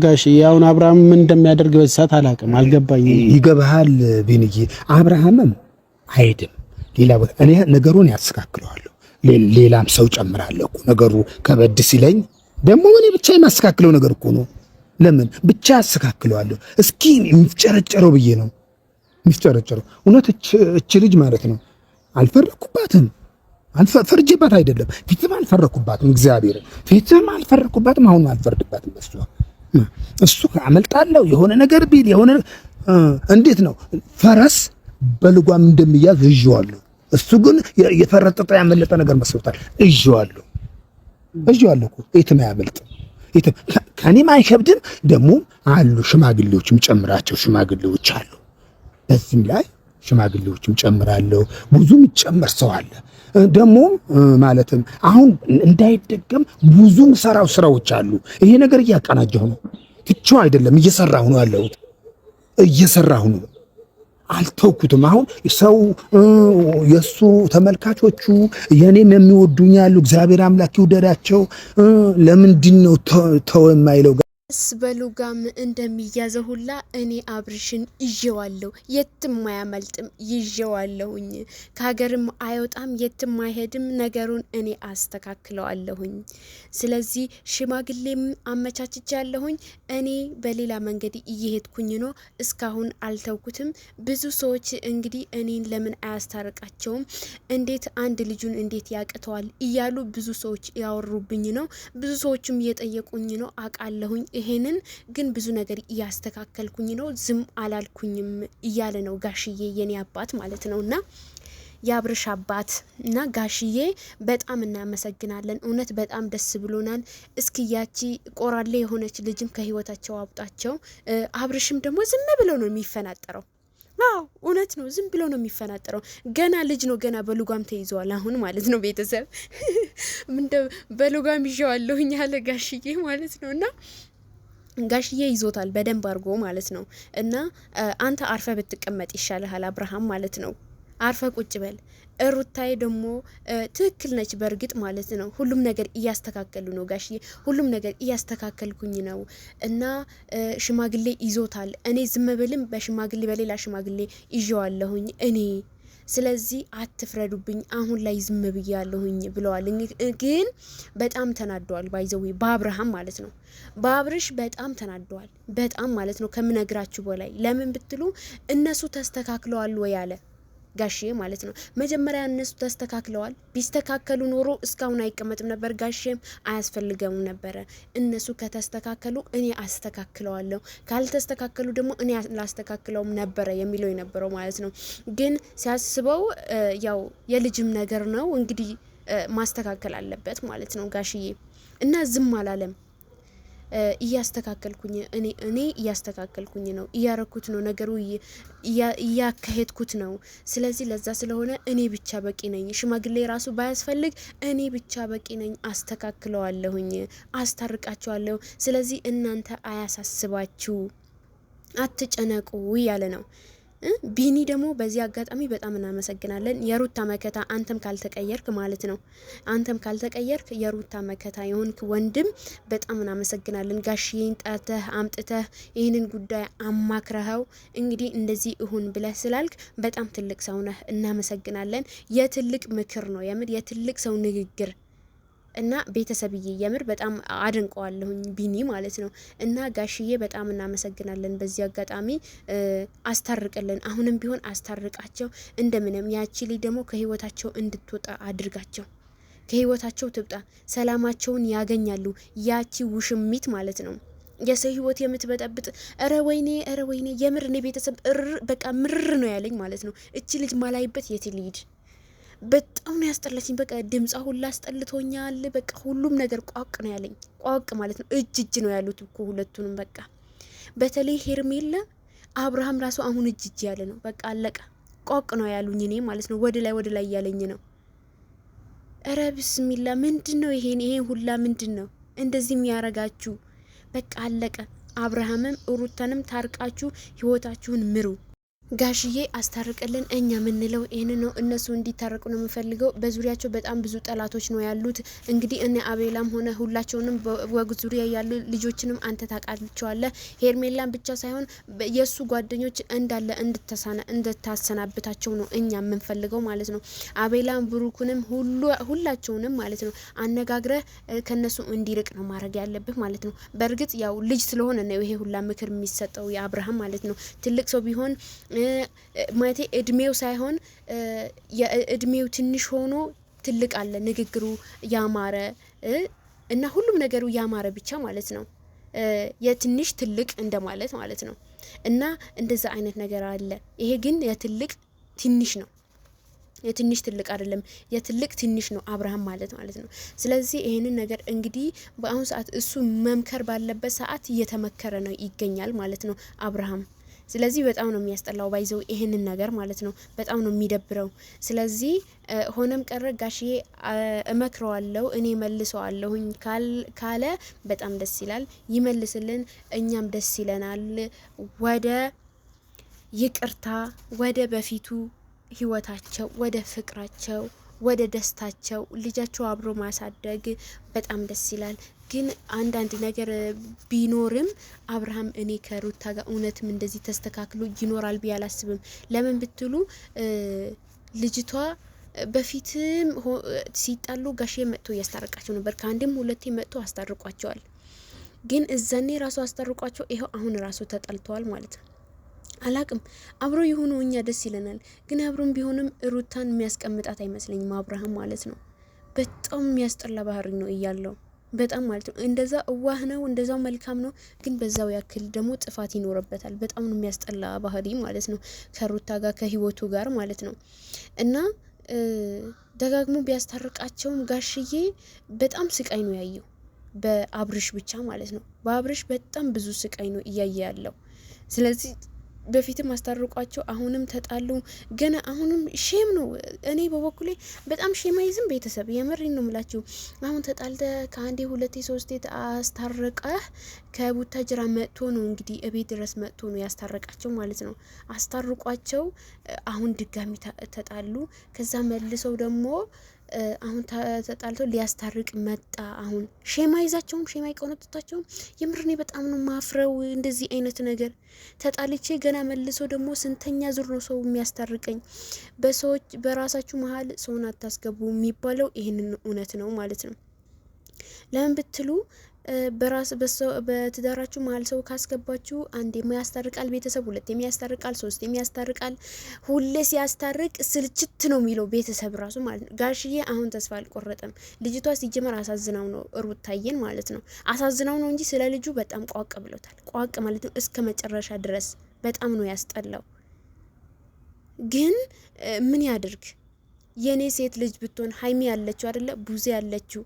ጋሽ ያውን አብርሃም ምን እንደሚያደርግ በሰዓት አላውቅም፣ አልገባኝም። ይገባሃል ቢንዬ፣ አብርሃምም አይሄድም ሌላ ቦታ። እኔ ነገሩን ያስተካክለዋለሁ፣ ሌላም ሰው ጨምራለሁ። ነገሩ ከበድ ሲለኝ ደግሞ እኔ ብቻ የማስተካክለው ነገር እኮ ነው። ለምን ብቻ ያስተካክለዋለሁ? እስኪ የሚፍጨረጨረው ብዬ ነው የሚፍጨረጨረው። እውነት እች ልጅ ማለት ነው አልፈረኩባትም፣ ፈርጄባት አይደለም፣ ፊትም አልፈረኩባትም፣ እግዚአብሔር ፊትም አልፈረኩባትም። አሁን አልፈርድባትም። እሱ አመልጣለሁ የሆነ ነገር ቢል የሆነ እንዴት ነው ፈረስ በልጓም እንደሚያዝ እዥዋለሁ። እሱ ግን የፈረጠጠ ያመለጠ ነገር መስሎታል። እዥዋለሁ እኮ የትም አያመልጥም። ከኔም አይከብድም። ደግሞ አሉ ሽማግሌዎች የሚጨምራቸው ሽማግሌዎች አሉ። በዚህም ላይ ሽማግሌዎችም ጨምራለሁ። ብዙ የሚጨመር ሰው አለ። ደግሞ ማለትም አሁን እንዳይደገም ብዙ ሰራው ስራዎች አሉ። ይሄ ነገር እያቀናጀሁ ነው። ትቼው አይደለም እየሰራሁ ነው ያለሁት። እየሰራሁ ነው፣ አልተውኩትም። አሁን ሰው የሱ ተመልካቾቹ የኔም የሚወዱኝ አሉ። እግዚአብሔር አምላክ ይውደዳቸው። ለምንድን ነው ተው የማይለው? በሉጋም እንደሚያዘው ሁላ እኔ አብርሽን ይዤዋለሁ፣ የትም አያመልጥም፣ ይዤዋለሁኝ። ከሀገርም አይወጣም፣ የትም አይሄድም። ነገሩን እኔ አስተካክለዋለሁኝ። ስለዚህ ሽማግሌም አመቻችቻለሁኝ። እኔ በሌላ መንገድ እየሄድኩኝ ነው። እስካሁን አልተውኩትም። ብዙ ሰዎች እንግዲህ እኔን ለምን አያስታርቃቸውም፣ እንዴት አንድ ልጁን እንዴት ያቅተዋል እያሉ ብዙ ሰዎች ያወሩብኝ ነው። ብዙ ሰዎችም እየጠየቁኝ ነው አውቃለሁኝ። ይሄንን ግን ብዙ ነገር እያስተካከልኩኝ ነው፣ ዝም አላልኩኝም እያለ ነው ጋሽዬ፣ የኔ አባት ማለት ነውና የአብርሽ አባት እና ጋሽዬ በጣም እናመሰግናለን። እውነት በጣም ደስ ብሎናል። እስኪ ያቺ ቆራሌ የሆነች ልጅም ከህይወታቸው አውጣቸው። አብርሽም ደግሞ ዝም ብሎ ነው የሚፈናጠረው። አዎ እውነት ነው፣ ዝም ብሎ ነው የሚፈናጠረው። ገና ልጅ ነው፣ ገና በሉጋም ተይዘዋል አሁን ማለት ነው። ቤተሰብ በሉጋም ይዤዋለሁኝ ያለ ጋሽዬ ማለት ነው። እና ጋሽዬ ይዞታል በደንብ አድርጎ ማለት ነው። እና አንተ አርፈ ብትቀመጥ ይሻልሃል አብርሃም ማለት ነው። አርፈ ቁጭ በል። ሩታዬ ደግሞ ትክክል ነች በእርግጥ ማለት ነው። ሁሉም ነገር እያስተካከሉ ነው ጋሽዬ፣ ሁሉም ነገር እያስተካከልኩኝ ነው። እና ሽማግሌ ይዞታል። እኔ ዝም ብልም በሽማግሌ በሌላ ሽማግሌ ይዤዋለሁኝ እኔ። ስለዚህ አትፍረዱብኝ፣ አሁን ላይ ዝም ብያለሁኝ ብለዋል። ግን በጣም ተናደዋል። ባይዘው በአብርሃም ማለት ነው። በአብርሽ በጣም ተናደዋል። በጣም ማለት ነው ከምነግራችሁ በላይ። ለምን ብትሉ እነሱ ተስተካክለዋል ወይ አለ ጋሽዬ ማለት ነው። መጀመሪያ እነሱ ተስተካክለዋል። ቢስተካከሉ ኖሮ እስካሁን አይቀመጥም ነበር፣ ጋሽዬም አያስፈልገም ነበረ። እነሱ ከተስተካከሉ እኔ አስተካክለዋለሁ፣ ካልተስተካከሉ ደግሞ እኔ ላስተካክለውም ነበረ የሚለው የነበረው ማለት ነው። ግን ሲያስበው ያው የልጅም ነገር ነው እንግዲህ ማስተካከል አለበት ማለት ነው ጋሽዬ። እና ዝም አላለም። እያስተካከልኩኝ እኔ እያስተካከልኩኝ ነው፣ እያረኩት ነው፣ ነገሩ እያካሄድኩት ነው። ስለዚህ ለዛ ስለሆነ እኔ ብቻ በቂ ነኝ። ሽማግሌ ራሱ ባያስፈልግ እኔ ብቻ በቂ ነኝ፣ አስተካክለዋለሁኝ፣ አስታርቃቸዋለሁ። ስለዚህ እናንተ አያሳስባችሁ፣ አትጨነቁ እያለ ነው። ቢኒ ደግሞ በዚህ አጋጣሚ በጣም እናመሰግናለን። የሩታ መከታ አንተም ካልተቀየርክ ማለት ነው፣ አንተም ካልተቀየርክ የሩታ መከታ የሆንክ ወንድም በጣም እናመሰግናለን። ጋሽዬን ጠርተህ አምጥተህ ይህንን ጉዳይ አማክረኸው እንግዲህ እንደዚህ እሁን ብለህ ስላልክ በጣም ትልቅ ሰው ነህ። እናመሰግናለን። የትልቅ ምክር ነው የምር፣ የትልቅ ሰው ንግግር እና ቤተሰብዬ የምር በጣም አድንቀዋለሁኝ ቢኒ ማለት ነው። እና ጋሽዬ በጣም እናመሰግናለን። በዚህ አጋጣሚ አስታርቅልን፣ አሁንም ቢሆን አስታርቃቸው እንደምንም። ያቺ ልጅ ደግሞ ከህይወታቸው እንድትወጣ አድርጋቸው፣ ከህይወታቸው ትውጣ፣ ሰላማቸውን ያገኛሉ። ያቺ ውሽሚት ማለት ነው የሰው ህይወት የምትበጠብጥ። ኧረ ወይኔ የምር እኔ ቤተሰብ በቃ ምርር ነው ያለኝ ማለት ነው። እቺ ልጅ ማላይበት የት ልሂድ? በጣም ነው ያስጠላችኝ። በቃ ድምጻ ሁላ አስጠልቶኛል። በቃ ሁሉም ነገር ቋቅ ነው ያለኝ። ቋቅ ማለት ነው እጅ ነው ያሉት እኮ ሁለቱንም። በቃ በተለይ ሄርሜላ አብርሃም ራሱ አሁን እጅ ያለ ነው። በቃ አለቀ። ቋቅ ነው ያሉኝ እኔ ማለት ነው። ወደ ላይ እያለኝ ነው። ኧረ ብስሚላ ምንድነው ይሄን ሁላ ምንድነው እንደዚህ የሚያረጋችሁ? በቃ አለቀ። አብርሃምም ሩታንም ታርቃችሁ ህይወታችሁን ምሩ። ጋሽዬ አስታርቅልን እኛ ምንለው ይሄን ነው። እነሱ እንዲታረቁ ነው የምፈልገው። በዙሪያቸው በጣም ብዙ ጠላቶች ነው ያሉት። እንግዲህ እኔ አቤላም ሆነ ሁላቸውንም በወግ ዙሪያ ያሉ ልጆችንም አንተ ታውቃቸዋለህ። ሄርሜላን ብቻ ሳይሆን የሱ ጓደኞች እንዳለ እንድታሰናብታቸው ነው እኛ የምንፈልገው ማለት ነው። አቤላም ብሩክንም ሁላቸውንም ማለት ነው አነጋግረህ ከነሱ እንዲርቅ ነው ማድረግ ያለብህ ማለት ነው። በእርግጥ ያው ልጅ ስለሆነ ነው ይሄ ሁላ ምክር የሚሰጠው የአብርሃም ማለት ነው። ትልቅ ሰው ቢሆን ማለቴ እድሜው ሳይሆን የእድሜው ትንሽ ሆኖ ትልቅ አለ ንግግሩ ያማረ እና ሁሉም ነገሩ ያማረ ብቻ ማለት ነው። የትንሽ ትልቅ እንደማለት ማለት ነው። እና እንደዛ አይነት ነገር አለ። ይሄ ግን የትልቅ ትንሽ ነው። የትንሽ ትልቅ አይደለም፣ የትልቅ ትንሽ ነው አብርሃም ማለት ነው። ስለዚህ ይሄንን ነገር እንግዲህ በአሁን ሰዓት እሱ መምከር ባለበት ሰዓት እየተመከረ ነው ይገኛል ማለት ነው አብርሃም። ስለዚህ በጣም ነው የሚያስጠላው ባይዘው ይሄንን ነገር ማለት ነው። በጣም ነው የሚደብረው። ስለዚህ ሆነም ቀረ ጋሽዬ እመክረዋለሁ እኔ መልሰዋለሁኝ ካለ በጣም ደስ ይላል። ይመልስልን፣ እኛም ደስ ይለናል። ወደ ይቅርታ፣ ወደ በፊቱ ህይወታቸው፣ ወደ ፍቅራቸው፣ ወደ ደስታቸው ልጃቸው አብሮ ማሳደግ በጣም ደስ ይላል። ግን አንዳንድ ነገር ቢኖርም አብርሃም እኔ ከሩታ ጋር እውነትም እንደዚህ ተስተካክሎ ይኖራል ብዬ አላስብም። ለምን ብትሉ ልጅቷ በፊትም ሲጣሉ ጋሼ መጥቶ እያስታረቃቸው ነበር። ከአንድም ሁለቴ መጥቶ አስታርቋቸዋል። ግን እዛኔ ራሱ አስታርቋቸው ይኸው አሁን ራሱ ተጣልተዋል ማለት ነው። አላቅም አብሮ የሆኑ እኛ ደስ ይለናል። ግን አብሮም ቢሆንም ሩታን የሚያስቀምጣት አይመስለኝም አብርሃም ማለት ነው። በጣም የሚያስጠላ ባህሪ ነው እያለው በጣም ማለት ነው። እንደዛ እዋህ ነው፣ እንደዛው መልካም ነው፣ ግን በዛው ያክል ደግሞ ጥፋት ይኖርበታል። በጣም ነው የሚያስጠላ ባህሪ ማለት ነው ከሩታ ጋር ከህይወቱ ጋር ማለት ነው። እና ደጋግሞ ቢያስታርቃቸውም ጋሽዬ በጣም ስቃይ ነው ያየው በአብርሽ ብቻ ማለት ነው። በአብርሽ በጣም ብዙ ስቃይ ነው እያየ ያለው። ስለዚህ በፊትም አስታርቋቸው አሁንም ተጣሉ። ገና አሁንም ሼም ነው። እኔ በበኩሌ በጣም ሼም አይዝም ቤተሰብ የምሬን ነው ምላችሁ። አሁን ተጣልተ ከአንዴ ሁለቴ ሶስቴ አስታርቀህ ከቡታጅራ መጥቶ ነው እንግዲህ እቤት ድረስ መጥቶ ነው ያስታረቃቸው ማለት ነው። አስታርቋቸው አሁን ድጋሚ ተጣሉ። ከዛ መልሰው ደግሞ አሁን ተጣልቶ ሊያስታርቅ መጣ። አሁን ሼም አይዛቸውም፣ ሼም አይቆነጥጣቸውም። የምርኔ በጣም ነው ማፍረው እንደዚህ አይነት ነገር። ተጣልቼ ገና መልሶ ደግሞ ስንተኛ ዙር ነው ሰው የሚያስታርቀኝ? በሰዎች በራሳችሁ መሀል ሰውን አታስገቡ የሚባለው ይህንን እውነት ነው ማለት ነው። ለምን ብትሉ በትዳራችሁ መሀል ሰው ካስገባችሁ አንዴ የሚያስታርቃል ቤተሰብ፣ ሁለቴ የሚያስታርቃል፣ ሶስቴ የሚያስታርቃል። ሁሌ ሲያስታርቅ ስልችት ነው የሚለው ቤተሰብ ራሱ ማለት ነው። ጋሽዬ አሁን ተስፋ አልቆረጠም። ልጅቷ ሲጀመር አሳዝናው ነው ሩታዬን ማለት ነው። አሳዝናው ነው እንጂ ስለ ልጁ በጣም ቋቅ ብሎታል። ቋቅ ማለት ነው እስከ መጨረሻ ድረስ በጣም ነው ያስጠላው። ግን ምን ያድርግ? የኔ ሴት ልጅ ብትሆን ሀይሚ ያለችው አይደለ ቡዜ ያለችው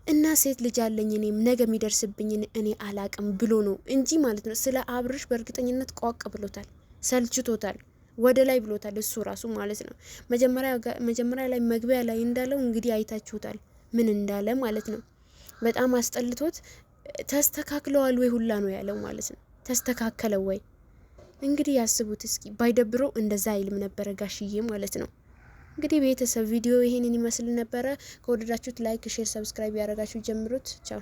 እና ሴት ልጅ አለኝ እኔም ነገ የሚደርስብኝ እኔ አላቅም ብሎ ነው እንጂ ማለት ነው። ስለ አብርሽ በእርግጠኝነት ቋቅ ብሎታል፣ ሰልችቶታል፣ ወደ ላይ ብሎታል እሱ ራሱ ማለት ነው። መጀመሪያ ላይ መግቢያ ላይ እንዳለው እንግዲህ አይታችሁታል ምን እንዳለ ማለት ነው። በጣም አስጠልቶት ተስተካክለዋል ወይ ሁላ ነው ያለው ማለት ነው። ተስተካከለ ወይ እንግዲህ ያስቡት እስኪ። ባይደብረው እንደዛ አይልም ነበረ ጋሽዬ ማለት ነው። እንግዲህ ቤተሰብ ቪዲዮ ይሄንን ይመስል ነበረ። ከወደዳችሁት ላይክ፣ ሼር፣ ሰብስክራይብ ያደረጋችሁ ጀምሩት። ቻው